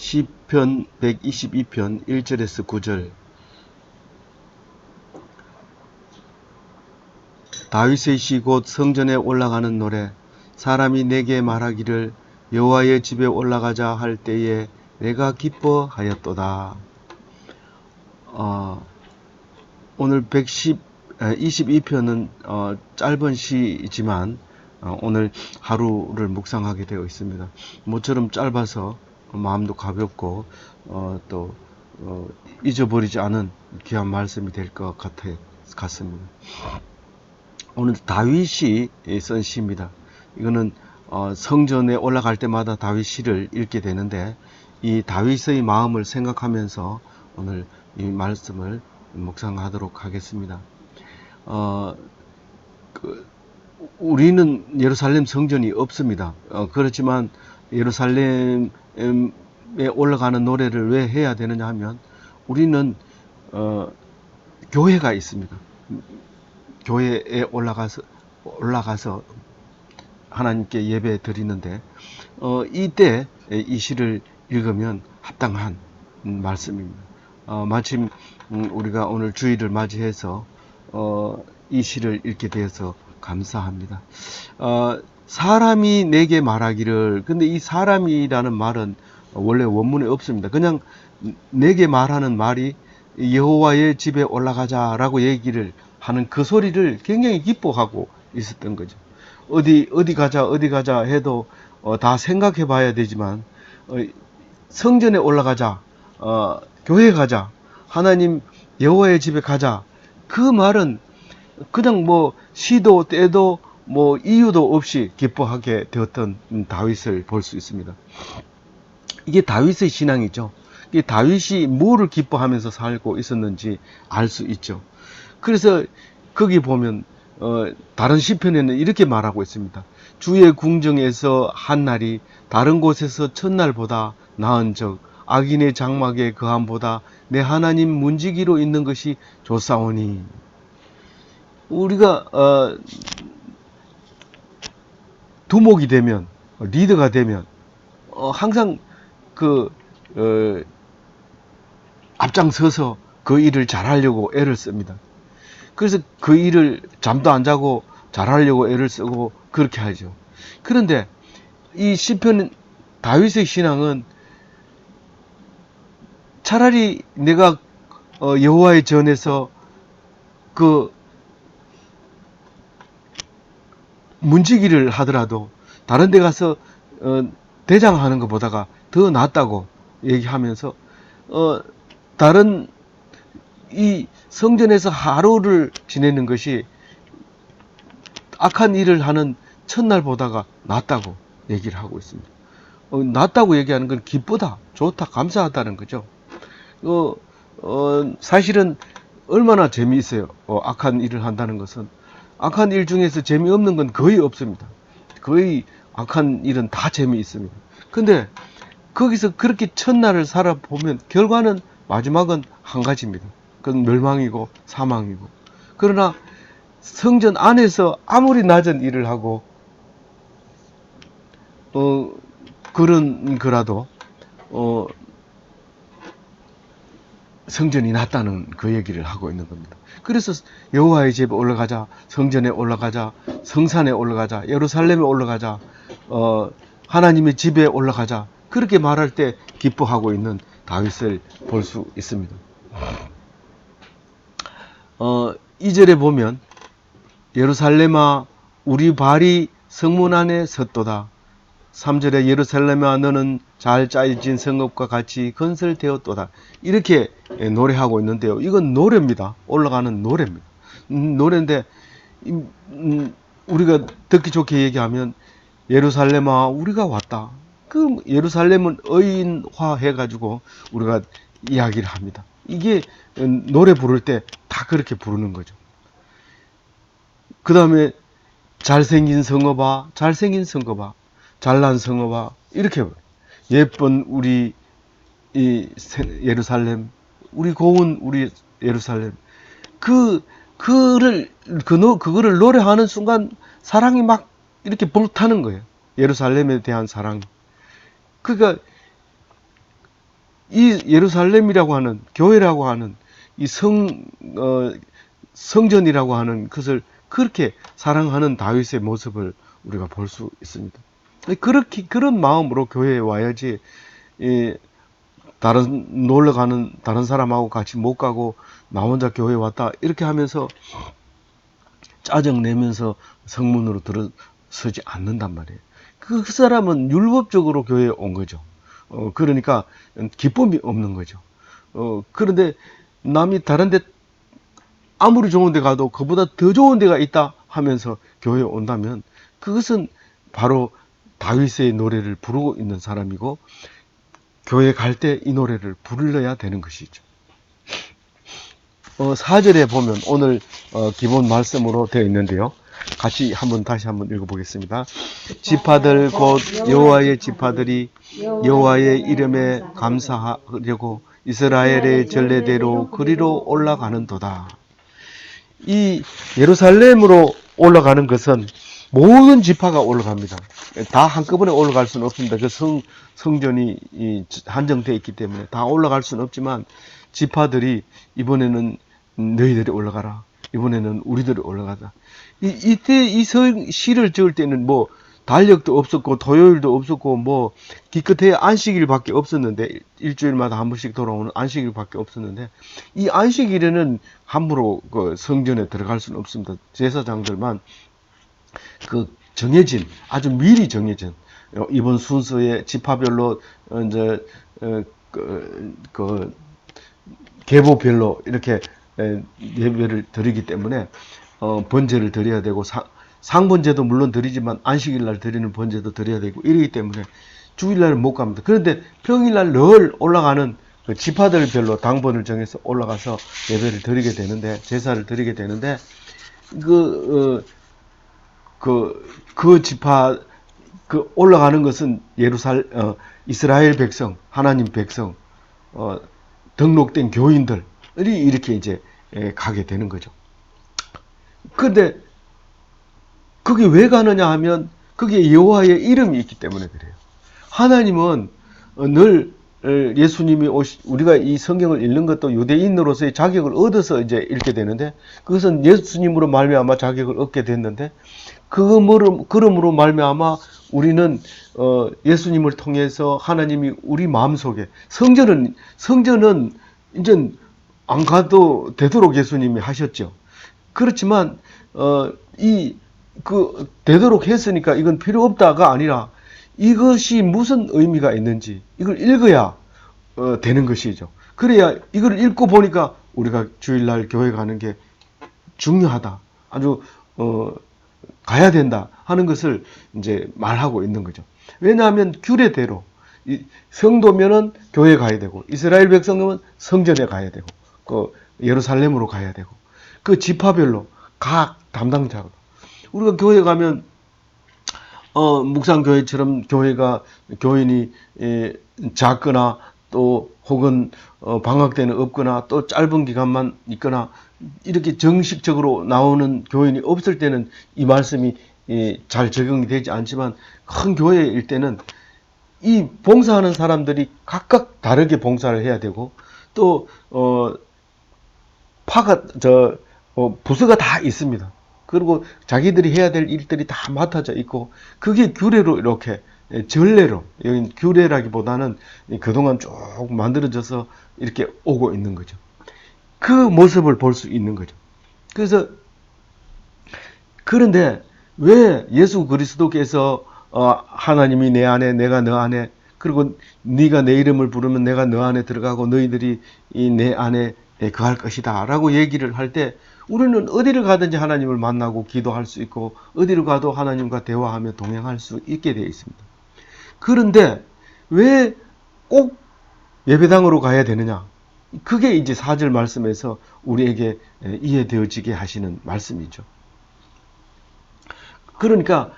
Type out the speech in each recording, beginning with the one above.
시편 122편 1절에서 9절. 다윗의 시 곧 성전에 올라가는 노래. 사람이 내게 말하기를 여호와의 집에 올라가자 할 때에 내가 기뻐하였도다. 오늘 122편은 짧은 시이지만 오늘 하루를 묵상하게 되어 있습니다. 모처럼 짧아서 마음도 가볍고 또 잊어버리지 않은 귀한 말씀이 될 것 같습니다. 오늘 다윗이 쓴 시입니다. 이거는 성전에 올라갈 때마다 다윗 시를 읽게 되는데, 이 다윗의 마음을 생각하면서 오늘 이 말씀을 묵상하도록 하겠습니다. 우리는 예루살렘 성전이 없습니다. 그렇지만 예루살렘에 올라가는 노래를 왜 해야 되느냐 하면, 우리는 교회가 있습니다. 교회에 올라가서 하나님께 예배 드리는데, 이때 이 시를 읽으면 합당한 말씀입니다. 마침 우리가 오늘 주일을 맞이해서 이 시를 읽게 되어서 감사합니다. 사람이 내게 말하기를, 근데 이 사람이라는 말은 원래 원문에 없습니다. 그냥 내게 말하는 말이 여호와의 집에 올라가자라고 얘기를 하는 그 소리를 굉장히 기뻐하고 있었던 거죠. 어디 가자 해도 다 생각해 봐야 되지만, 성전에 올라가자, 교회 가자, 하나님 여호와의 집에 가자, 그 말은 그냥 뭐 시도 때도 뭐 이유도 없이 기뻐하게 되었던 다윗을 볼 수 있습니다. 이게 다윗의 신앙이죠. 이게 다윗이 뭐를 기뻐하면서 살고 있었는지 알 수 있죠. 그래서 거기 보면 다른 시편에는 이렇게 말하고 있습니다. 주의 궁정에서 한 날이 다른 곳에서 첫날보다 나은즉 악인의 장막에 거함보다 내 하나님 문지기로 있는 것이 좋사오니. 우리가 두목이 되면, 리더가 되면 항상 앞장서서 그 일을 잘하려고 애를 씁니다. 그래서 그 일을 잠도 안 자고 잘하려고 애를 쓰고 그렇게 하죠. 그런데 이 시편 다윗의 신앙은 차라리 내가 여호와의 전에서 그 문지기를 하더라도 다른 데 가서 대장하는 것보다가 더 낫다고 얘기하면서 다른 이 성전에서 하루를 지내는 것이 악한 일을 하는 첫날보다가 낫다고 얘기를 하고 있습니다. 낫다고 얘기하는 건 기쁘다, 좋다, 감사하다는 거죠. 사실은 얼마나 재미있어요. 악한 일을 한다는 것은. 악한 일 중에서 재미없는 건 거의 없습니다. 거의 악한 일은 다 재미있습니다. 근데 거기서 그렇게 첫날을 살아보면 결과는, 마지막은 한 가지입니다. 그건 멸망이고 사망이고. 그러나 성전 안에서 아무리 낮은 일을 하고 그런 거라도 성전이 낫다는 그 얘기를 하고 있는 겁니다. 그래서 여호와의 집에 올라가자, 성전에 올라가자, 성산에 올라가자, 예루살렘에 올라가자, 하나님의 집에 올라가자, 그렇게 말할 때 기뻐하고 있는 다윗을 볼 수 있습니다. 2절에 보면 예루살렘아 우리 발이 성문 안에 섰도다. 3절에 예루살렘아 너는 잘 짜여진 성읍과 같이 건설되었도다. 이렇게 노래하고 있는데요. 이건 노래입니다. 올라가는 노래입니다. 노래인데 우리가 듣기 좋게 얘기하면 예루살렘아 우리가 왔다. 그 예루살렘은 의인화 해가지고 우리가 이야기를 합니다. 이게 노래 부를 때 다 그렇게 부르는 거죠. 그 다음에 잘생긴 성읍아, 잘생긴 성읍아, 잘난 성읍아, 이렇게 예쁜 우리 이 예루살렘, 우리 고운 우리 예루살렘. 그거를 노래하는 순간 사랑이 막 이렇게 불타는 거예요. 예루살렘에 대한 사랑. 그러니까 이 예루살렘이라고 하는 교회라고 하는 이 성전이라고 하는 것을 그렇게 사랑하는 다윗의 모습을 우리가 볼 수 있습니다. 그렇게 그런 마음으로 교회에 와야지 놀러 가는 다른 사람하고 같이 못 가고 나 혼자 교회 왔다 이렇게 하면서 짜증 내면서 성문으로 들어서지 않는단 말이에요. 그 사람은 율법적으로 교회에 온 거죠. 그러니까 기쁨이 없는 거죠. 그런데 남이 다른 데 아무리 좋은 데 가도 그보다 더 좋은 데가 있다 하면서 교회에 온다면 그것은 바로 다윗의 노래를 부르고 있는 사람이고 교회 갈 때 이 노래를 불러야 되는 것이죠. 4절에 보면 오늘 기본 말씀으로 되어 있는데요. 같이 다시 한번 읽어보겠습니다. 지파들 곧 여호와의 지파들이 여호와의 이름에 감사하려고 이스라엘의 전례대로 그리로 올라가는도다. 이 예루살렘으로 올라가는 것은 모든 지파가 올라갑니다. 다 한꺼번에 올라갈 수는 없습니다. 그 성전이 한정되어 있기 때문에 다 올라갈 수는 없지만 지파들이 이번에는 너희들이 올라가라. 이번에는 우리들이 올라가자. 이때 이 시를 지을 때는 뭐 달력도 없었고 토요일도 없었고 뭐 기껏해야 안식일밖에 없었는데 일주일마다 한 번씩 돌아오는 안식일밖에 없었는데 이 안식일에는 함부로 그 성전에 들어갈 수는 없습니다. 제사장들만 그 정해진 아주 미리 정해진 이번 순서에 지파별로 이제 그 계보별로 이렇게 예배를 드리기 때문에 번제를 드려야 되고 상번제도 물론 드리지만 안식일날 드리는 번제도 드려야 되고 이러기 때문에 주일날은 못 갑니다. 그런데 평일날 늘 올라가는 그 지파들별로 당번을 정해서 올라가서 예배를 드리게 되는데 제사를 드리게 되는데 그 지파 올라가는 것은 이스라엘 백성 하나님 백성 등록된 교인들이 이렇게 이제 가게 되는 거죠. 그런데 그게 왜 가느냐 하면 그게 여호와의 이름이 있기 때문에 그래요. 하나님은 늘 예수님이 우리가 이 성경을 읽는 것도 유대인으로서의 자격을 얻어서 이제 읽게 되는데 그것은 예수님으로 말미암아 자격을 얻게 됐는데 그러므로 말미암아 우리는 예수님을 통해서 하나님이 우리 마음속에 성전은 이제 안 가도 되도록 예수님이 하셨죠. 그렇지만 되도록 했으니까 이건 필요 없다가 아니라 이것이 무슨 의미가 있는지 이걸 읽어야 되는 것이죠. 그래야 이걸 읽고 보니까 우리가 주일날 교회 가는 게 중요하다. 아주 가야 된다 하는 것을 이제 말하고 있는 거죠. 왜냐하면 규례대로 성도면은 교회 가야 되고 이스라엘 백성은 성전에 가야 되고 예루살렘으로 가야 되고 그 지파별로 각 담당자가 우리가 교회 가면 묵상교회처럼 교인이 작거나 또 혹은 방학 때는 없거나 또 짧은 기간만 있거나 이렇게 정식적으로 나오는 교인이 없을 때는 이 말씀이 잘 적용이 되지 않지만 큰 교회일 때는 이 봉사하는 사람들이 각각 다르게 봉사를 해야 되고 또 부서가 다 있습니다. 그리고 자기들이 해야 될 일들이 다 맡아져 있고 그게 규례로 이렇게 전례로 여기 규례라기보다는 그동안 쭉 만들어져서 이렇게 오고 있는 거죠. 그 모습을 볼 수 있는 거죠. 그런데 왜 예수 그리스도께서 하나님이 내 안에 내가 너 안에 그리고 네가 내 이름을 부르면 내가 너 안에 들어가고 너희들이 내 안에 거할 것이다 라고 얘기를 할 때 우리는 어디를 가든지 하나님을 만나고 기도할 수 있고 어디를 가도 하나님과 대화하며 동행할 수 있게 되어 있습니다. 그런데 왜 꼭 예배당으로 가야 되느냐? 그게 이제 4절 말씀에서 우리에게 이해되어지게 하시는 말씀이죠. 그러니까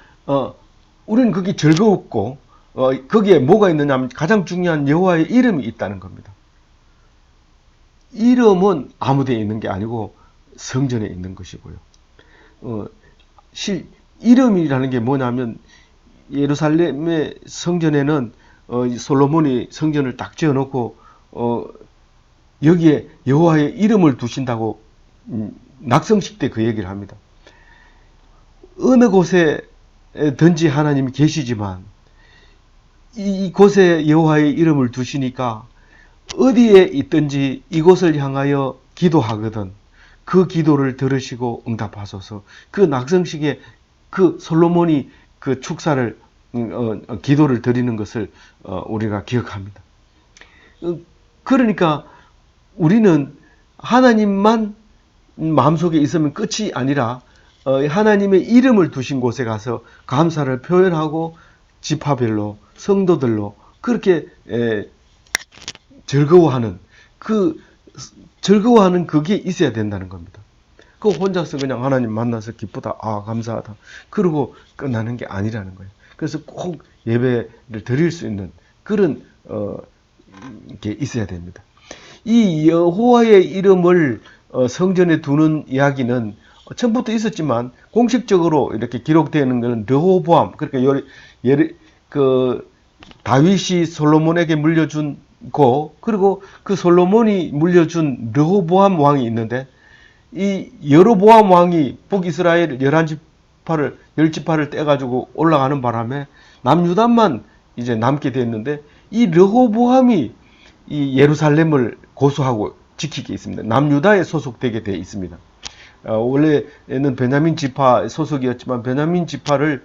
우리는 그게 즐거웠고 거기에 뭐가 있느냐 하면 가장 중요한 여호와의 이름이 있다는 겁니다. 이름은 아무 데에 있는 게 아니고 성전에 있는 것이고요. 이름이라는 게 뭐냐면 예루살렘의 성전에는 솔로몬이 성전을 딱 지어놓고 여기에 여호와의 이름을 두신다고 낙성식 때 그 얘기를 합니다. 어느 곳에든지 하나님이 계시지만 이곳에 여호와의 이름을 두시니까 어디에 있든지 이곳을 향하여 기도하거든 그 기도를 들으시고 응답하소서. 그 낙성식에 그 솔로몬이 그 축사를 기도를 드리는 것을 우리가 기억합니다. 그러니까 우리는 하나님만 마음속에 있으면 끝이 아니라 하나님의 이름을 두신 곳에 가서 감사를 표현하고 지파별로 성도들로 그렇게 즐거워하는 그게 있어야 된다는 겁니다. 그 혼자서 그냥 하나님 만나서 기쁘다, 감사하다 그러고 끝나는 게 아니라는 거예요. 그래서 꼭 예배를 드릴 수 있는 그런 게 있어야 됩니다. 이 여호와의 이름을 성전에 두는 이야기는 처음부터 있었지만 공식적으로 이렇게 기록되는 것은 르호보암, 그러니까 다윗이 솔로몬에게 물려준 그리고 그 솔로몬이 물려준 르호보암 왕이 있는데 이 여로보암 왕이 북이스라엘 10지파를 떼가지고 올라가는 바람에 남유다만 이제 남게 됐는데 이 르호보암이 이 예루살렘을 고수하고 지키게 있습니다. 남유다에 소속되게 되어 있습니다. 원래는 베냐민 지파 소속이었지만 베냐민 지파를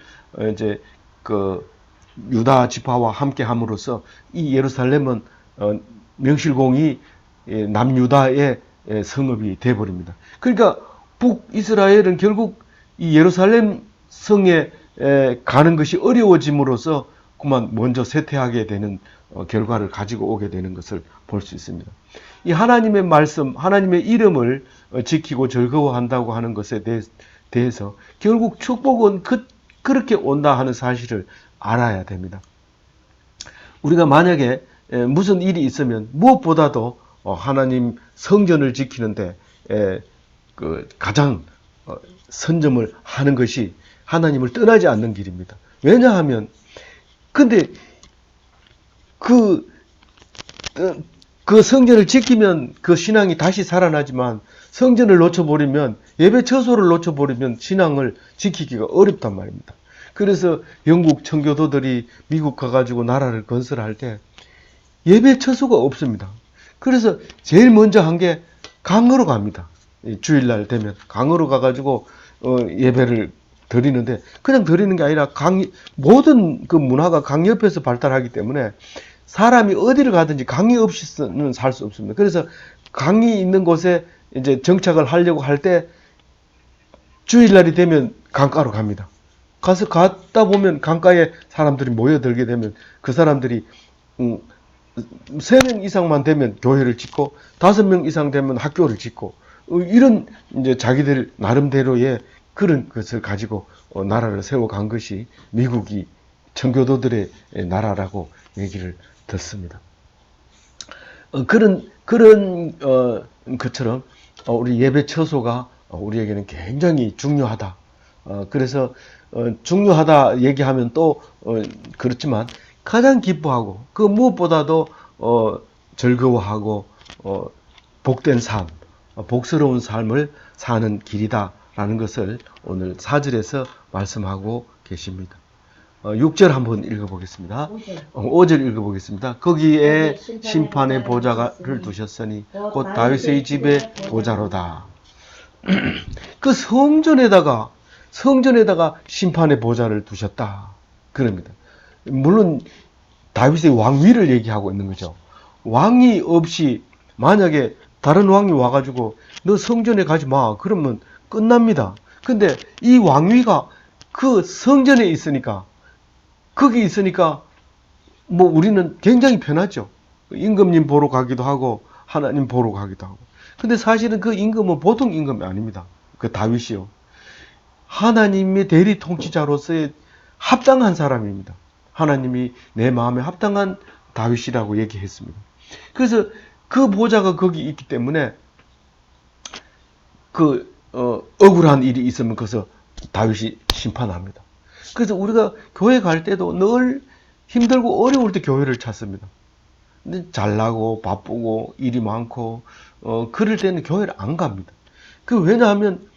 이제 그 유다 지파와 함께 함으로써 이 예루살렘은 명실공히 남유다의 성읍이 되어버립니다. 그러니까 북이스라엘은 결국 이 예루살렘 성에 가는 것이 어려워짐으로써 그만 먼저 쇠퇴하게 되는 결과를 가지고 오게 되는 것을 볼 수 있습니다. 이 하나님의 말씀, 하나님의 이름을 지키고 즐거워한다고 하는 것에 대해서 결국 축복은 그렇게 온다 하는 사실을 알아야 됩니다. 우리가 만약에 무슨 일이 있으면 무엇보다도 하나님 성전을 지키는데 가장 선점을 하는 것이 하나님을 떠나지 않는 길입니다. 왜냐하면 근데 그 성전을 지키면 그 신앙이 다시 살아나지만 성전을 놓쳐버리면 예배 처소를 놓쳐버리면 신앙을 지키기가 어렵단 말입니다. 그래서 영국 청교도들이 미국 가가지고 나라를 건설할 때 예배 처소가 없습니다. 그래서 제일 먼저 한 게 강으로 갑니다. 주일날 되면 강으로 가가지고 예배를 드리는데 그냥 드리는 게 아니라 모든 그 문화가 강 옆에서 발달하기 때문에 사람이 어디를 가든지 강이 없이는 살 수 없습니다. 그래서 강이 있는 곳에 이제 정착을 하려고 할 때 주일날이 되면 강가로 갑니다. 갔다 보면 강가에 사람들이 모여들게 되면 그 사람들이 3명 이상만 되면 교회를 짓고 5명 이상 되면 학교를 짓고 이런 이제 자기들 나름대로의 그런 것을 가지고 나라를 세워간 것이 미국이 청교도들의 나라라고 얘기를 듣습니다. 그런 것처럼 우리 예배 처소가 우리에게는 굉장히 중요하다. 그래서 중요하다 얘기하면 또 그렇지만 가장 기뻐하고 그 무엇보다도 즐거워하고 복된 삶, 복스러운 삶을 사는 길이다라는 것을 오늘 4절에서 말씀하고 계십니다. 6절 한번 읽어보겠습니다. 5절 읽어보겠습니다. 거기에 심판의 보좌를 두셨으니 곧 다윗의 집의 보좌로다. 그 성전에다가 심판의 보좌를 두셨다. 그럽니다. 물론 다윗의 왕위를 얘기하고 있는 거죠. 왕이 없이 만약에 다른 왕이 와가지고 너 성전에 가지 마. 그러면 끝납니다. 근데 이 왕위가 그 성전에 있으니까 거기 있으니까 뭐 우리는 굉장히 편하죠. 임금님 보러 가기도 하고 하나님 보러 가기도 하고. 근데 사실은 그 임금은 보통 임금이 아닙니다. 그 다윗이요. 하나님의 대리 통치자로서의 합당한 사람입니다. 하나님이 내 마음에 합당한 다윗이라고 얘기했습니다. 그래서 그 보좌가 거기 있기 때문에 억울한 일이 있으면 그래서 다윗이 심판합니다. 그래서 우리가 교회 갈 때도 늘 힘들고 어려울 때 교회를 찾습니다. 근데 잘나고 바쁘고 일이 많고 그럴 때는 교회를 안 갑니다. 왜냐하면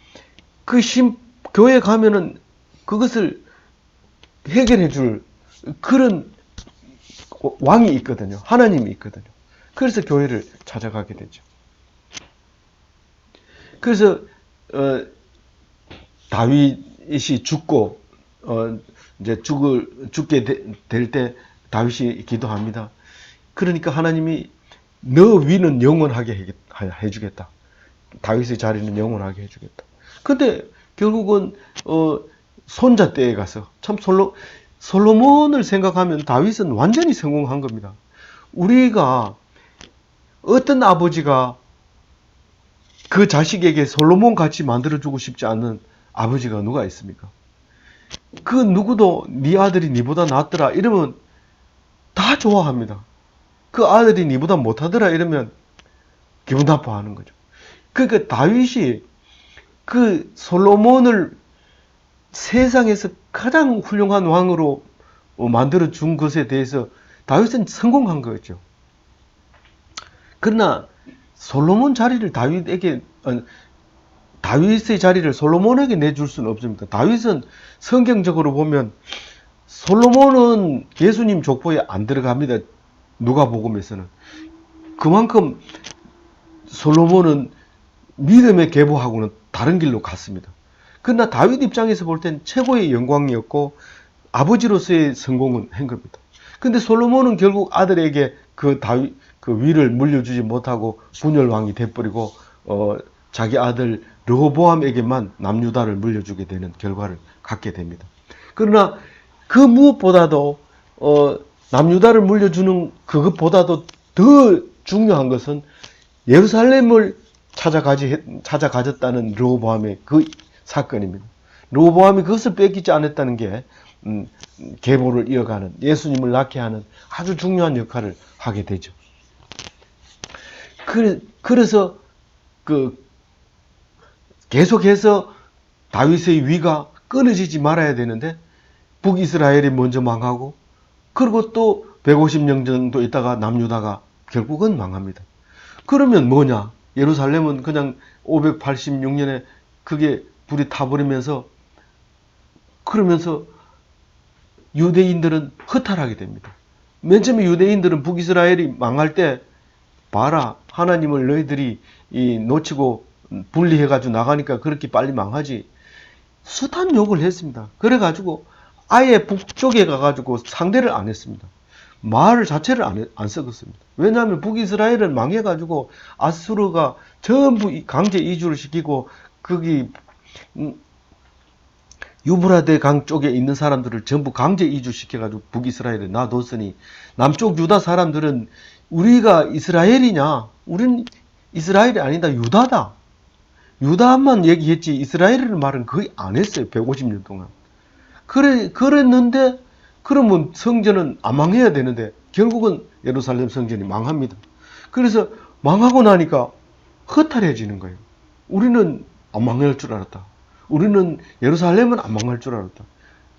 교회 가면은 그것을 해결해 줄 그런 왕이 있거든요. 하나님이 있거든요. 그래서 교회를 찾아가게 되죠. 그래서 다윗이 죽고 이제 죽게 될 때 다윗이 기도합니다. 그러니까 하나님이 너 위는 영원하게 해주겠다. 다윗의 자리는 영원하게 해주겠다. 근데 결국은 손자 때에 가서 참 솔로몬을 생각하면 다윗은 완전히 성공한 겁니다. 우리가 어떤 아버지가 그 자식에게 솔로몬 같이 만들어주고 싶지 않는 아버지가 누가 있습니까? 그 누구도 네 아들이 네보다 낫더라 이러면 다 좋아합니다. 그 아들이 네보다 못하더라 이러면 기분 나빠하는 거죠. 그러니까 다윗이 그 솔로몬을 세상에서 가장 훌륭한 왕으로 만들어 준 것에 대해서 다윗은 성공한 거죠. 그러나 솔로몬 자리를 다윗의 자리를 솔로몬에게 내줄 수는 없습니다. 다윗은 성경적으로 보면 솔로몬은 예수님 족보에 안 들어갑니다. 누가복음에서는. 그만큼 솔로몬은 믿음의 계보하고는 다른 길로 갔습니다. 그러나 다윗 입장에서 볼 땐 최고의 영광이었고 아버지로서의 성공은 한 겁니다. 근데 솔로몬은 결국 아들에게 그 위를 물려주지 못하고 분열왕이 돼버리고 자기 아들 르호보암에게만 남유다를 물려주게 되는 결과를 갖게 됩니다. 그러나 그 무엇보다도 남유다를 물려주는 그것보다도 더 중요한 것은 예루살렘을 찾아가졌다는 르호보암의 그 사건입니다. 르호보암이 그것을 뺏기지 않았다는 게 계보를 이어가는 예수님을 낳게 하는 아주 중요한 역할을 하게 되죠. 그래서 계속해서 다윗의 위가 끊어지지 말아야 되는데 북이스라엘이 먼저 망하고 그리고 또 150년 정도 있다가 남유다가 결국은 망합니다. 그러면 뭐냐? 예루살렘은 그냥 586년에 그게 불이 타버리면서 그러면서 유대인들은 허탈하게 됩니다. 맨 처음에 유대인들은 북이스라엘이 망할 때 봐라 하나님을 너희들이 놓치고 분리해가지고 나가니까 그렇게 빨리 망하지 숱한 욕을 했습니다. 그래가지고 아예 북쪽에 가가지고 상대를 안 했습니다. 말 자체를 안 썩었습니다. 왜냐하면 북이스라엘은 망해가지고 아수르가 전부 강제 이주를 시키고 거기 유브라데 강 쪽에 있는 사람들을 전부 강제 이주시켜가지고 북이스라엘에 놔뒀으니 남쪽 유다 사람들은 우리가 이스라엘이냐? 우린 이스라엘이 아니다. 유다다. 유다만 얘기했지 이스라엘을 말은 거의 안 했어요. 150년 동안. 그랬는데 그러면 성전은 안 망해야 되는데 결국은 예루살렘 성전이 망합니다. 그래서 망하고 나니까 허탈해지는 거예요. 우리는 안 망할 줄 알았다. 우리는 예루살렘은 안 망할 줄 알았다.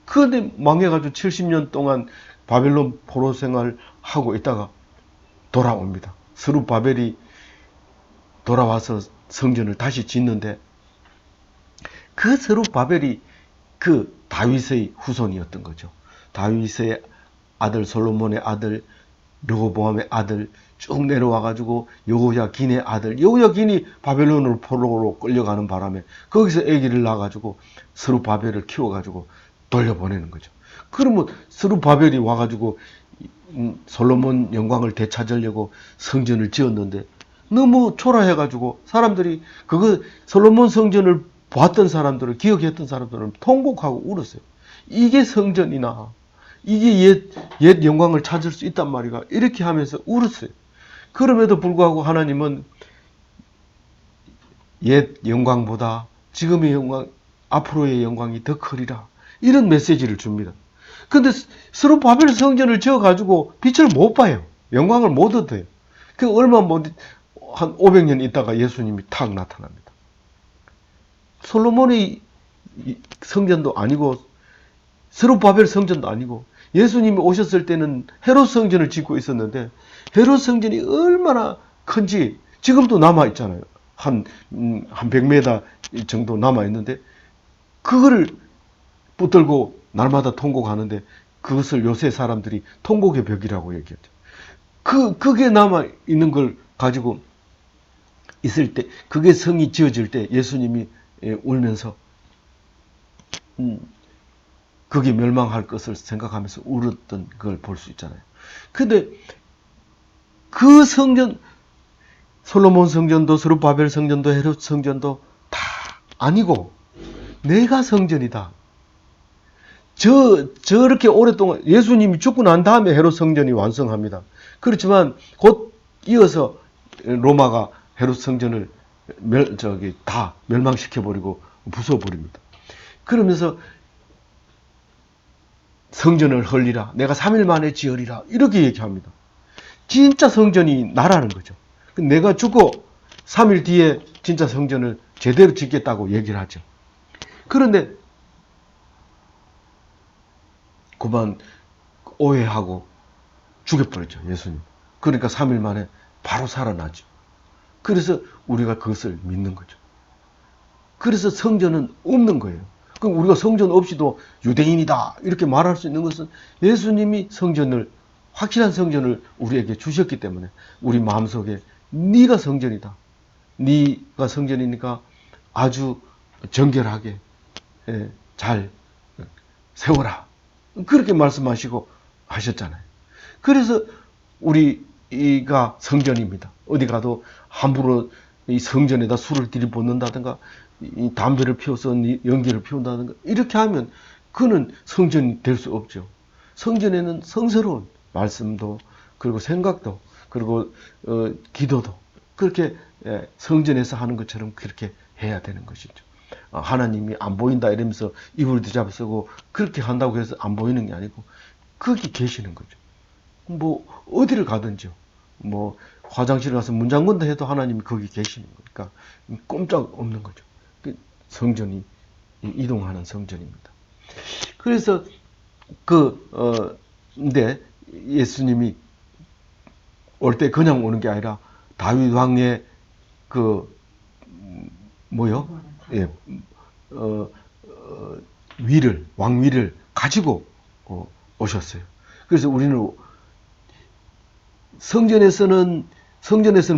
그런데 망해가지고 70년 동안 바벨론 포로 생활하고 있다가 돌아옵니다. 스룹바벨이 돌아와서 성전을 다시 짓는데 그 스룹바벨이 그 다윗의 후손이었던 거죠. 다윗의 아들 솔로몬의 아들 르호보암의 아들 쭉 내려와가지고 여호야긴의 아들 여호야긴이 바벨론으로 포로로 끌려가는 바람에 거기서 아기를 낳아가지고 스룹바벨을 키워가지고 돌려보내는 거죠. 그러면 스룹바벨이 와가지고 솔로몬 영광을 되찾으려고 성전을 지었는데 너무 초라해가지고 사람들이 솔로몬 성전을 봤던 사람들을 기억했던 사람들은 통곡하고 울었어요. 이게 성전이나 이게 옛 영광을 찾을 수 있단 말이가 이렇게 하면서 울었어요. 그럼에도 불구하고 하나님은 옛 영광보다 지금의 영광, 앞으로의 영광이 더 크리라 이런 메시지를 줍니다. 근데 스룹바벨 성전을 지어가지고 빛을 못 봐요. 영광을 못 얻어요. 한 500년 있다가 예수님이 탁 나타납니다. 솔로몬의 성전도 아니고 스룹바벨 성전도 아니고 예수님이 오셨을 때는 헤롯 성전을 짓고 있었는데 헤롯 성전이 얼마나 큰지 지금도 남아 있잖아요. 한 100m 정도 남아 있는데 그거를 붙들고 날마다 통곡하는데 그것을 요새 사람들이 통곡의 벽이라고 얘기하죠. 그게 남아 있는 걸 가지고 있을 때, 그게 성이 지어질 때 예수님이 울면서 그게 멸망할 것을 생각하면서 울었던 걸 볼 수 있잖아요. 근데 그 성전, 솔로몬 성전도 스룹바벨 성전도 헤롯 성전도 다 아니고 내가 성전이다. 저렇게 오랫동안 예수님이 죽고 난 다음에 헤롯 성전이 완성합니다. 그렇지만 곧 이어서 로마가 헤롯 성전을 다 멸망시켜버리고 부숴버립니다. 그러면서 성전을 헐리라. 내가 3일 만에 지으리라. 이렇게 얘기합니다. 진짜 성전이 나라는 거죠. 내가 죽고 3일 뒤에 진짜 성전을 제대로 짓겠다고 얘기를 하죠. 그런데 그만 오해하고 죽여버렸죠. 예수님. 그러니까 3일 만에 바로 살아나죠. 그래서 우리가 그것을 믿는 거죠. 그래서 성전은 없는 거예요. 그럼 우리가 성전 없이도 유대인이다 이렇게 말할 수 있는 것은 예수님이 성전을, 확실한 성전을 우리에게 주셨기 때문에 우리 마음속에 네가 성전이다. 네가 성전이니까 아주 정결하게 잘 세워라. 그렇게 말씀하시고 하셨잖아요. 그래서 우리가 성전입니다. 어디 가도 함부로 이 성전에다 술을 들이붓는다든가 이 담배를 피워서 연기를 피운다든가 이렇게 하면 그는 성전이 될 수 없죠. 성전에는 성스러운 말씀도 그리고 생각도 그리고 기도도 그렇게 성전에서 하는 것처럼 그렇게 해야 되는 것이죠. 하나님이 안 보인다 이러면서 이불 뒤잡아 쓰고 그렇게 한다고 해서 안 보이는 게 아니고 거기 계시는 거죠. 뭐 어디를 가든지요. 뭐 화장실 가서 문 잠근다 해도 하나님이 거기 계시는 거니까 꼼짝 없는 거죠. 성전이 이동하는 성전입니다. 그래서 근데 예수님이 올 때 그냥 오는 게 아니라 다윗 왕의 왕위를 가지고 오셨어요. 그래서 우리는 성전에서는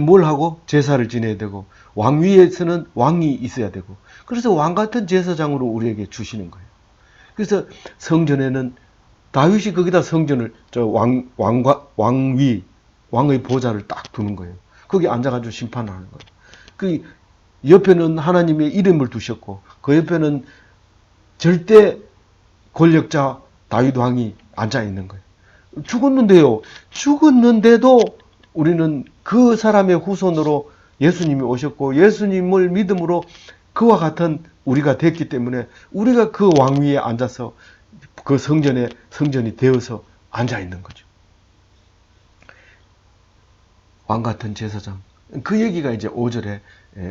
뭘 하고 제사를 지내야 되고 왕위에서는 왕이 있어야 되고 그래서 왕 같은 제사장으로 우리에게 주시는 거예요. 그래서 성전에는 다윗이 거기다 성전을 왕의 보좌를 딱 두는 거예요. 거기 앉아가지고 심판을 하는 거예요. 그 옆에는 하나님의 이름을 두셨고 그 옆에는 절대 권력자 다윗 왕이 앉아 있는 거예요. 죽었는데도 우리는 그 사람의 후손으로 예수님이 오셨고 예수님을 믿음으로 그와 같은 우리가 됐기 때문에 우리가 그 왕위에 앉아서 그 성전이 되어서 앉아 있는 거죠. 왕 같은 제사장. 그 얘기가 이제 5절에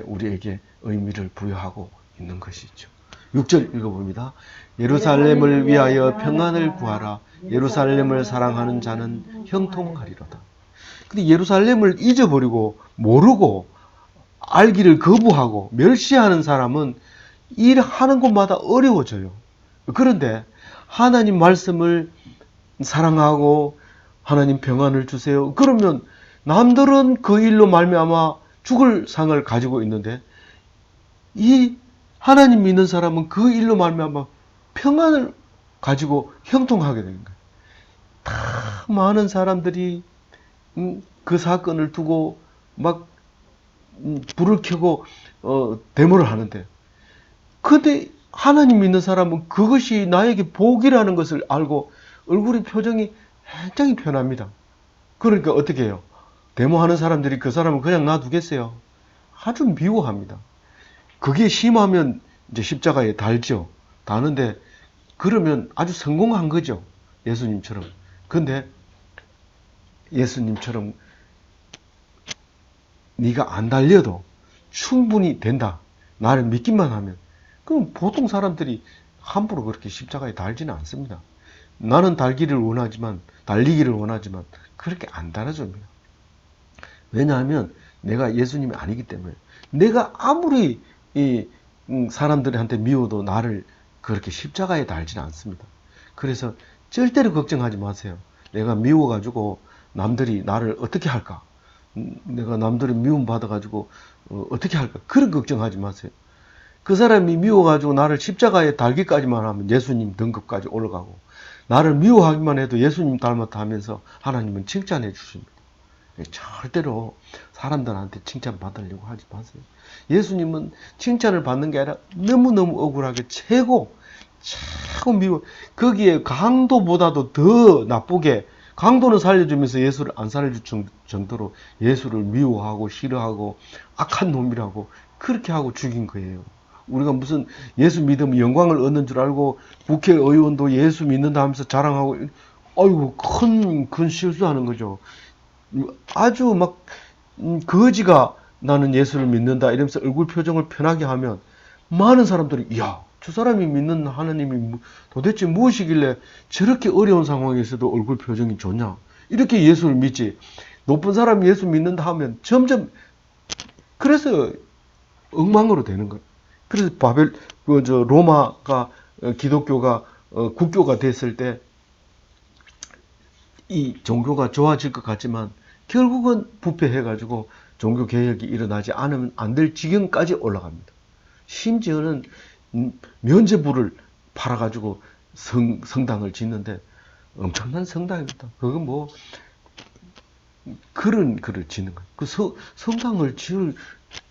우리에게 의미를 부여하고 있는 것이죠. 6절 읽어봅니다. 예루살렘을 위하여 평안을 구하라. 예루살렘을 사랑하는 자는 형통하리로다. 근데 예루살렘을 잊어버리고 모르고 알기를 거부하고 멸시하는 사람은 일하는 곳마다 어려워져요. 그런데 하나님 말씀을 사랑하고 하나님 평안을 주세요. 그러면 남들은 그 일로 말미암아 죽을 상을 가지고 있는데 이 하나님 믿는 사람은 그 일로 말미암아 평안을 가지고 형통하게 되는 거예요. 다 많은 사람들이 그 사건을 두고 막 불을 켜고 데모를 하는데 근데 하나님 믿는 사람은 그것이 나에게 복이라는 것을 알고 얼굴의 표정이 굉장히 편합니다. 그러니까 어떻게 해요? 데모하는 사람들이 그 사람을 그냥 놔두겠어요? 아주 미워합니다. 그게 심하면 이제 십자가에 달죠. 다는데 그러면 아주 성공한 거죠. 예수님처럼. 근데 예수님처럼 네가 안 달려도 충분히 된다. 나를 믿기만 하면. 그럼 보통 사람들이 함부로 그렇게 십자가에 달지는 않습니다. 나는 달리기를 원하지만 그렇게 안 달아줍니다. 왜냐하면 내가 예수님이 아니기 때문에. 내가 아무리 사람들한테 미워도 나를 그렇게 십자가에 달지는 않습니다. 그래서 절대로 걱정하지 마세요. 내가 미워가지고 남들이 나를 어떻게 할까? 내가 남들의 미움 받아가지고 어떻게 할까? 그런 걱정하지 마세요. 그 사람이 미워가지고 나를 십자가에 달기까지만 하면 예수님 등급까지 올라가고, 나를 미워하기만 해도 예수님 닮았다 하면서 하나님은 칭찬해 주십니다. 절대로 사람들한테 칭찬 받으려고 하지 마세요. 예수님은 칭찬을 받는 게 아니라 너무너무 억울하게 최고 미워. 거기에 강도보다도 더 나쁘게, 강도는 살려주면서 예수를 안 살려줄 정도로 예수를 미워하고 싫어하고 악한 놈이라고 그렇게 하고 죽인 거예요. 우리가 무슨 예수 믿으면 영광을 얻는 줄 알고 국회의원도 예수 믿는다 하면서 자랑하고, 아이고 큰 실수하는 거죠. 아주 막 거지가 나는 예수를 믿는다 이러면서 얼굴 표정을 편하게 하면 많은 사람들이, 이야, 저 사람이 믿는 하나님이 도대체 무엇이길래 저렇게 어려운 상황에서도 얼굴 표정이 좋냐, 이렇게 예수를 믿지. 높은 사람이 예수 믿는다 하면 점점 그래서 엉망으로 되는 거예요. 그래서 로마가 기독교가 국교가 됐을 때 이 종교가 좋아질 것 같지만 결국은 부패해가지고 종교 개혁이 일어나지 않으면 안 될 지경까지 올라갑니다. 심지어는 면죄부를 팔아가지고 성당을 짓는데, 엄청난 성당입니다. 그건 뭐 그런 글을 짓는 거예요. 그 성당을 지을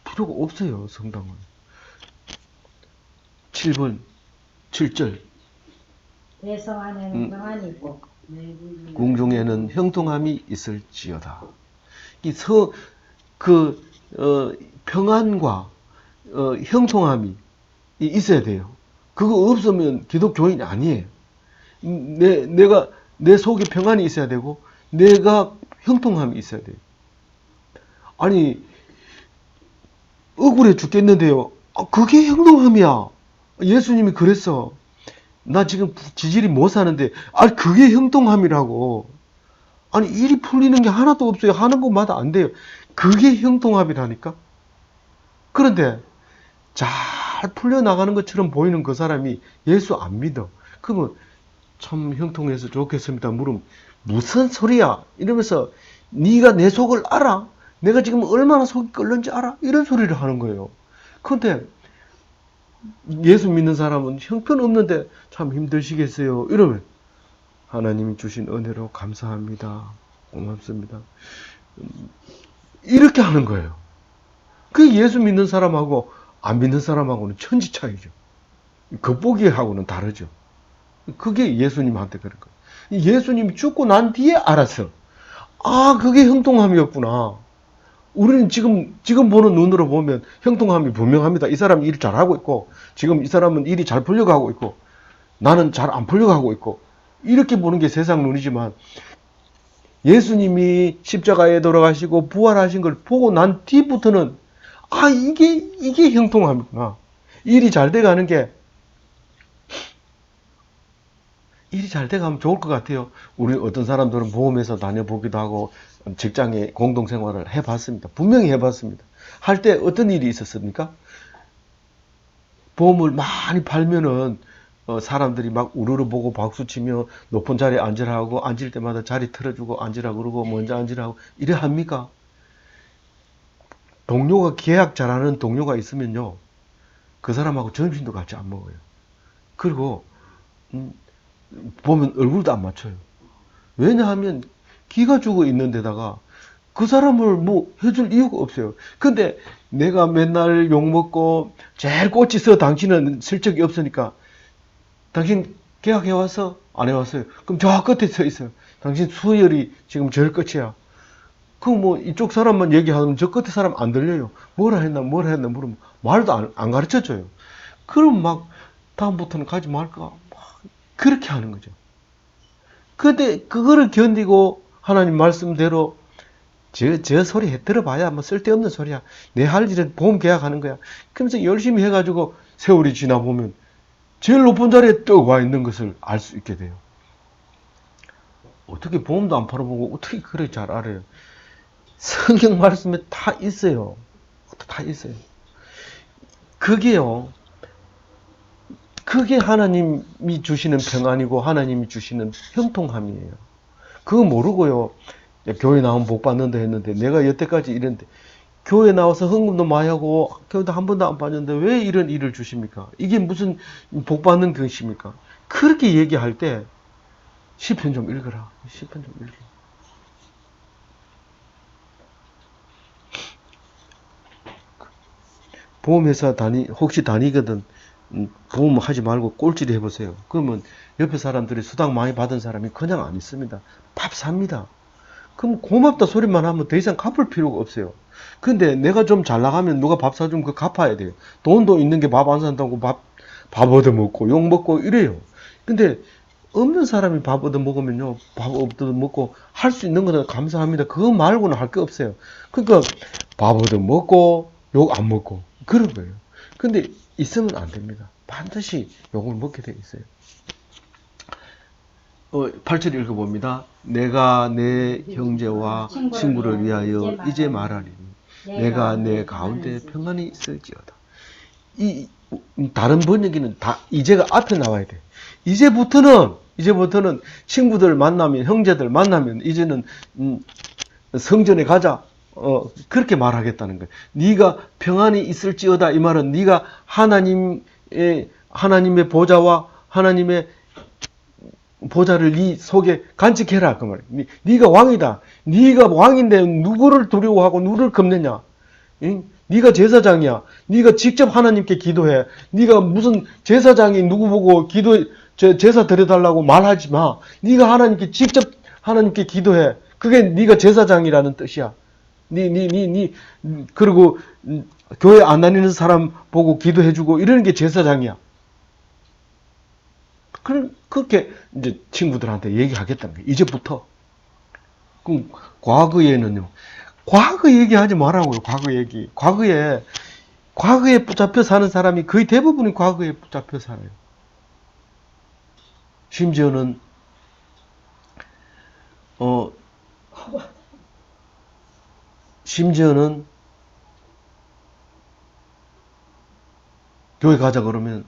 필요가 없어요. 성당은. 7번 7절 대성 안에는 평안이 있고 궁중에는 형통함이 있을지어다. 평안과 형통함이 있어야 돼요. 그거 없으면 기독교인이 아니에요. 내가 내 속에 평안이 있어야 되고 내가 형통함이 있어야 돼요. 아니, 억울해 죽겠는데요. 그게 형통함이야. 예수님이 그랬어. 나 지금 지질이 못 사는데, 그게 형통함이라고. 아니, 일이 풀리는 게 하나도 없어요. 하는 것마다 안 돼요. 그게 형통함이라니까? 그런데, 잘 풀려나가는 것처럼 보이는 그 사람이 예수 안 믿어. 그러면, 참 형통해서 좋겠습니다. 물으면, 무슨 소리야? 이러면서, 네가 내 속을 알아? 내가 지금 얼마나 속이 끓는지 알아? 이런 소리를 하는 거예요. 그런데, 예수 믿는 사람은 형편없는데 참 힘드시겠어요. 이러면 하나님이 주신 은혜로 감사합니다. 고맙습니다. 이렇게 하는 거예요. 그 예수 믿는 사람하고 안 믿는 사람하고는 천지 차이죠. 겉보기하고는 다르죠. 그게 예수님한테 그런 거예요. 예수님이 죽고 난 뒤에 알았어. 그게 형통함이었구나. 우리는 지금 보는 눈으로 보면 형통함이 분명합니다. 이 사람이 일 잘하고 있고, 지금 이 사람은 일이 잘 풀려가고 있고, 나는 잘 안 풀려가고 있고, 이렇게 보는 게 세상 눈이지만, 예수님이 십자가에 돌아가시고 부활하신 걸 보고 난 뒤부터는, 이게 형통함이구나. 일이 잘 돼가는 게, 일이 잘 돼가면 좋을 것 같아요. 우리 어떤 사람들은 보험회사 다녀보기도 하고 직장에 공동생활을 해봤습니다. 분명히 해봤습니다. 할 때 어떤 일이 있었습니까? 보험을 많이 팔면은 사람들이 막 우르르 보고 박수치며 높은 자리에 앉으라고, 앉을 때마다 자리 틀어주고 앉으라고 그러고 먼저 앉으라고 이래 합니까? 동료가 계약 잘하는 동료가 있으면요, 그 사람하고 점심도 같이 안 먹어요. 그리고 보면 얼굴도 안 맞춰요. 왜냐하면 기가 죽어 있는 데다가 그 사람을 뭐 해줄 이유가 없어요. 근데 내가 맨날 욕먹고 제일 꽂혀서 당신은 실적이 없으니까, 당신 계약해왔어? 안 해왔어요? 그럼 저 끝에 서 있어요. 당신 수혈이 지금 제일 끝이야. 그럼 뭐 이쪽 사람만 얘기하면 저 끝에 사람 안 들려요. 뭐라 했나 물으면 말도 안 가르쳐줘요. 그럼 막 다음부터는 가지 말까? 막 그렇게 하는 거죠. 근데 그거를 견디고 하나님 말씀대로 저 소리 들어봐야 뭐 쓸데없는 소리야. 내 할 일은 보험 계약하는 거야. 그러면서 열심히 해가지고 세월이 지나보면 제일 높은 자리에 떡 와 있는 것을 알 수 있게 돼요. 어떻게 보험도 안 팔아보고 어떻게 그래 잘 알아요? 성경 말씀에 다 있어요. 다 있어요. 그게요. 그게 하나님이 주시는 평안이고 하나님이 주시는 형통함이에요. 그거 모르고요. 야, 교회 나오면 복 받는다 했는데 내가 여태까지 이랬는데 교회 나와서 헌금도 많이 하고 교회도 한 번도 안 빠졌는데 왜 이런 일을 주십니까? 이게 무슨 복 받는 것입니까? 그렇게 얘기할 때 시편 좀 읽어라. 시편 좀 읽어. 보험회사 혹시 다니거든 보험 하지 말고 꼴찌를 해보세요. 그러면 옆에 사람들이 수당 많이 받은 사람이 그냥 안 있습니다. 밥 삽니다. 그럼 고맙다 소리만 하면 더 이상 갚을 필요가 없어요. 근데 내가 좀 잘 나가면 누가 밥 사주면 그거 갚아야 돼요. 돈도 있는 게 밥 안 산다고 밥 얻어먹고 욕 먹고 이래요. 근데 없는 사람이 밥 얻어먹으면요. 밥 얻어먹고 할 수 있는 거는 감사합니다. 그거 말고는 할 게 없어요. 그러니까 밥 얻어먹고 욕 안 먹고 그런 거예요. 근데 있으면 안 됩니다. 반드시 욕을 먹게 돼 있어요. 8절 읽어봅니다. 내가 내 형제와 친구를 위하여 이제 말하리니 내가 내 가운데 평안이 있을지어다. 이 다른 번역에는 다 이제가 앞에 나와야 돼. 이제부터는 친구들 만나면 형제들 만나면 이제는 성전에 가자. 그렇게 말하겠다는 거예요. 네가 평안이 있을지어다 이 말은 네가 하나님의 보좌와 하나님의 보좌를 네 속에 간직해라 그 말이에요. 네가 왕이다. 네가 왕인데 누구를 두려워하고 누구를 겁내냐? 응? 네가 제사장이야. 네가 직접 하나님께 기도해. 네가 무슨 제사장이 누구 보고 제사 드려달라고 말하지 마. 네가 하나님께 직접 하나님께 기도해. 그게 네가 제사장이라는 뜻이야. 그리고 교회 안 다니는 사람 보고 기도해주고 이러는 게 제사장이야. 그렇게 이제 친구들한테 얘기하겠다는 거예요. 이제부터. 그럼 과거에는요. 과거 얘기하지 말라고요. 과거 얘기. 과거에 붙잡혀 사는 사람이 거의 대부분이 과거에 붙잡혀 살아요. 심지어는 교회 가자 그러면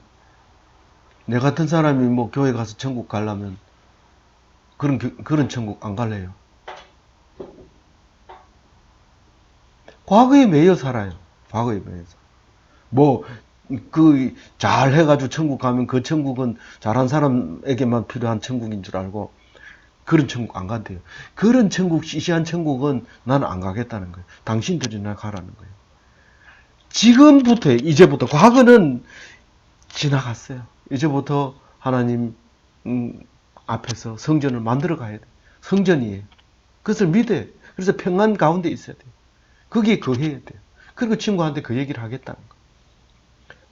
내 같은 사람이 뭐 교회 가서 천국 가려면 그런 천국 안 갈래요. 과거에 매여 살아요. 과거에 매여서. 잘 해가지고 천국 가면 그 천국은 잘한 사람에게만 필요한 천국인 줄 알고 그런 천국 안 간대요. 그런 천국, 시시한 천국은 나는 안 가겠다는 거예요. 당신들이나 가라는 거예요. 이제부터, 과거는 지나갔어요. 이제부터 하나님 앞에서 성전을 만들어 가야 돼요. 성전이에요. 그것을 믿어요. 그래서 평안 가운데 있어야 돼요. 거기에 거해야 돼요. 그리고 친구한테 그 얘기를 하겠다는 거.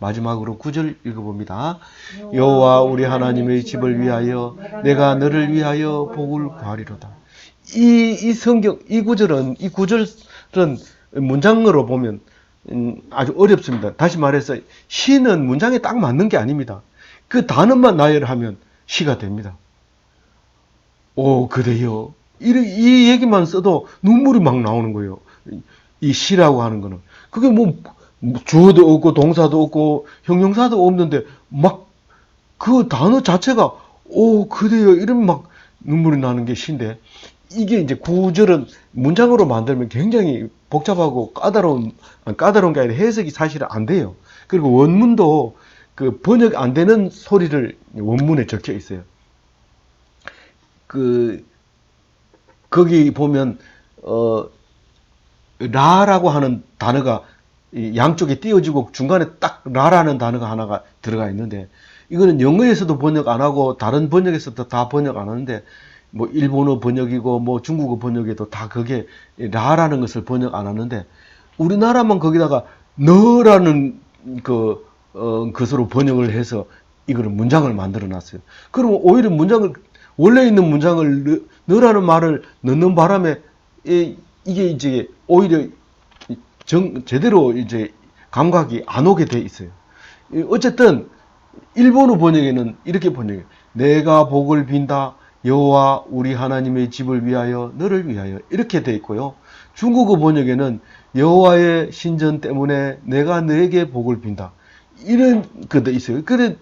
마지막으로 9절 읽어봅니다. 여호와 우리 하나님의 집을 위하여 내가 너를 위하여 복을 구하리로다. 이 성경 이 구절은 문장으로 보면 아주 어렵습니다. 다시 말해서 시는 문장에 딱 맞는 게 아닙니다. 그 단어만 나열하면 시가 됩니다. 오 그래요. 이 얘기만 써도 눈물이 막 나오는 거예요. 이 시라고 하는 거는 그게 뭐 주어도 없고 동사도 없고 형용사도 없는데 막 그 단어 자체가 오 그래요 이러면 막 눈물이 나는 게 시인데 이게 이제 구절은 문장으로 만들면 굉장히 복잡하고 까다로운 게 아니라 해석이 사실은 안 돼요. 그리고 원문도 그 번역 안 되는 소리를 원문에 적혀 있어요. 거기 보면 라라고 하는 단어가 양쪽에 띄어지고 중간에 딱 라라는 단어가 하나가 들어가 있는데 이거는 영어에서도 번역 안 하고 다른 번역에서도 다 번역 안 하는데 뭐 일본어 번역이고 뭐 중국어 번역에도 다 그게 라라는 것을 번역 안 하는데 우리나라만 거기다가 너라는 것으로 번역을 해서 이거를 문장을 만들어 놨어요. 그럼 오히려 원래 있는 문장을 너라는 말을 넣는 바람에 이게 이제 오히려 제대로 이제 감각이 안 오게 돼 있어요. 어쨌든 일본어 번역에는 이렇게 번역해요. 내가 복을 빈다. 여호와 우리 하나님의 집을 위하여 너를 위하여 이렇게 돼 있고요. 중국어 번역에는 여호와의 신전 때문에 내가 너에게 복을 빈다. 이런 것도 있어요. 그래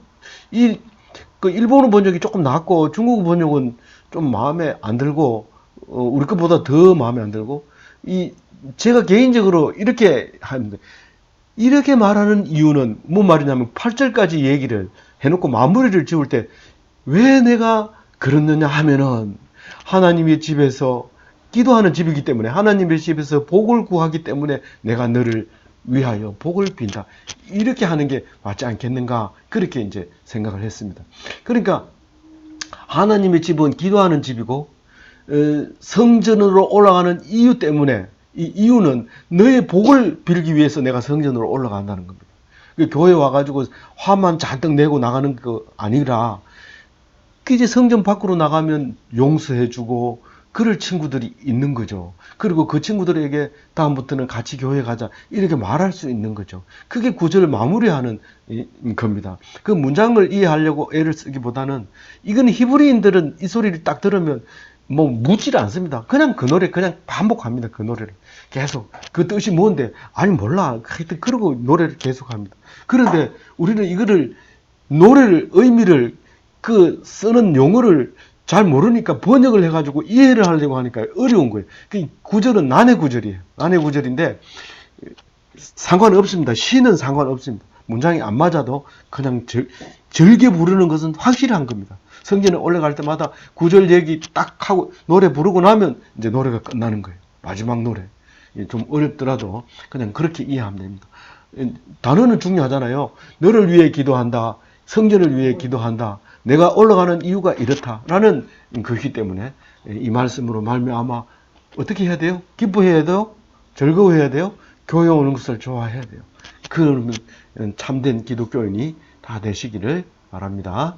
그 일본어 번역이 조금 낫고 중국어 번역은 좀 마음에 안 들고 우리 것보다 더 마음에 안 들고 제가 개인적으로 이렇게 하는데 이렇게 말하는 이유는 뭔 말이냐면 8절까지 얘기를 해놓고 마무리를 지을 때 왜 내가 그렇느냐 하면은 하나님의 집에서 기도하는 집이기 때문에 하나님의 집에서 복을 구하기 때문에 내가 너를 위하여 복을 빈다. 이렇게 하는 게 맞지 않겠는가? 그렇게 이제 생각을 했습니다. 그러니까 하나님의 집은 기도하는 집이고 성전으로 올라가는 이유 때문에 이 이유는 너의 복을 빌기 위해서 내가 성전으로 올라간다는 겁니다. 교회 와가지고 화만 잔뜩 내고 나가는 거 아니라 이제 성전 밖으로 나가면 용서해주고 그럴 친구들이 있는 거죠. 그리고 그 친구들에게 다음부터는 같이 교회 가자 이렇게 말할 수 있는 거죠. 그게 구절을 마무리하는 겁니다. 그 문장을 이해하려고 애를 쓰기보다는 이건 히브리인들은 이 소리를 딱 들으면 뭐 묻지를 않습니다. 그냥 그 노래 그냥 반복합니다. 그 노래를 계속 그 뜻이 뭔데 아니 몰라 하여튼 그러고 노래를 계속합니다. 그런데 우리는 이거를 노래를 의미를 그 쓰는 용어를 잘 모르니까 번역을 해가지고 이해를 하려고 하니까 어려운 거예요. 그 구절은 난해 구절이에요. 난해 구절인데 상관없습니다. 시는 상관없습니다. 문장이 안 맞아도 그냥 절개 부르는 것은 확실한 겁니다. 성전에 올라갈 때마다 구절 얘기 딱 하고 노래 부르고 나면 이제 노래가 끝나는 거예요. 마지막 노래. 좀 어렵더라도 그냥 그렇게 이해하면 됩니다. 단어는 중요하잖아요. 너를 위해 기도한다. 성전을 위해 기도한다. 내가 올라가는 이유가 이렇다라는 것이기 때문에 이 말씀으로 말미암아 어떻게 해야 돼요? 기뻐해야 돼요? 즐거워해야 돼요? 교회 오는 것을 좋아해야 돼요. 그러면 참된 기독교인이 다 되시기를 바랍니다.